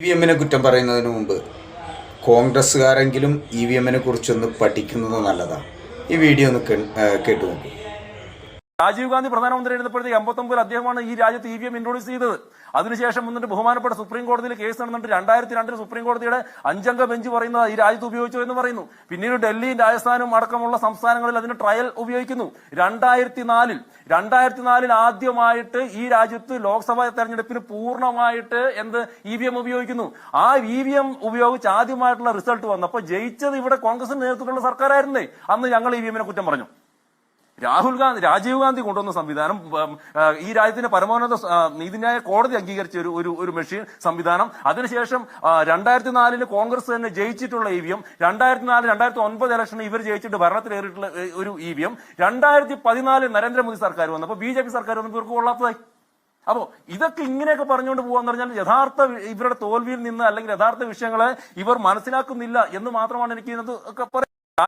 EVM കുറ്റം പറയുന്നതിന് മുമ്പ് കോൺഗ്രസ്സുകാരെങ്കിലും EVM കുറിച്ചൊന്ന് പഠിക്കുന്നത് നല്ലതാണ്. ഈ വീഡിയോ ഒന്ന് കേട്ടു നോക്കൂ. രാജീവ് ഗാന്ധി പ്രധാനമന്ത്രിയായിരുന്നപ്പോഴത്തേക്ക് 59 അദ്ദേഹമാണ് ഈ രാജ്യത്ത് EVM ഇൻട്രോഡ്യൂസ് ചെയ്തത്. അതിനുശേഷം വന്നിട്ട് ബഹുമാനപ്പെട്ട സുപ്രീം കോടതിയിൽ കേസ് നടന്നിട്ട് 2002 സുപ്രീം കോടതിയുടെ 5 അംഗ ബെഞ്ച് പറയുന്നത് ഈ രാജ്യത്ത് ഉപയോഗിച്ചു എന്ന് പറയുന്നു. പിന്നീട് ഡൽഹിയും രാജസ്ഥാനും അടക്കമുള്ള സംസ്ഥാനങ്ങളിൽ അതിന് ട്രയൽ ഉപയോഗിക്കുന്നു. 2004 ആദ്യമായിട്ട് ഈ രാജ്യത്ത് ലോക്സഭാ തെരഞ്ഞെടുപ്പിന് പൂർണ്ണമായിട്ട് EVM ഉപയോഗിക്കുന്നു. ആ EVM ഉപയോഗിച്ച് ആദ്യമായിട്ടുള്ള റിസൾട്ട് വന്നപ്പോൾ ജയിച്ചത് ഇവിടെ കോൺഗ്രസിന് നേതൃത്വത്തിലുള്ള സർക്കാരായിരുന്നേ. അന്ന് ഞങ്ങൾ EVM കുറ്റം പറഞ്ഞു. രാജീവ് ഗാന്ധി കൊണ്ടുവന്ന സംവിധാനം ഈ രാജ്യത്തിന്റെ പരമോന്നത നീതിന്യായ കോടതി അംഗീകരിച്ച ഒരു മെഷീൻ സംവിധാനം. അതിനുശേഷം 2004 കോൺഗ്രസ് തന്നെ ജയിച്ചിട്ടുള്ള EVM, 2009 ഇലക്ഷന് ഇവർ ജയിച്ചിട്ട് ഭരണത്തിലേറിയിട്ടുള്ള ഒരു EVM, 2014 നരേന്ദ്രമോദി സർക്കാർ വന്നപ്പോൾ BJP സർക്കാർ വന്നപ്പോൾ ഇവർക്ക് കൊള്ളാത്തതായി. അപ്പോ ഇതൊക്കെ ഇങ്ങനെയൊക്കെ പറഞ്ഞുകൊണ്ട് പോകാന്ന് പറഞ്ഞാൽ യഥാർത്ഥ ഇവരുടെ തോൽവിയിൽ നിന്ന് അല്ലെങ്കിൽ യഥാർത്ഥ വിഷയങ്ങളെ ഇവർ മനസ്സിലാക്കുന്നില്ല എന്ന് മാത്രമാണ് എനിക്ക് ഇതിനകത്ത്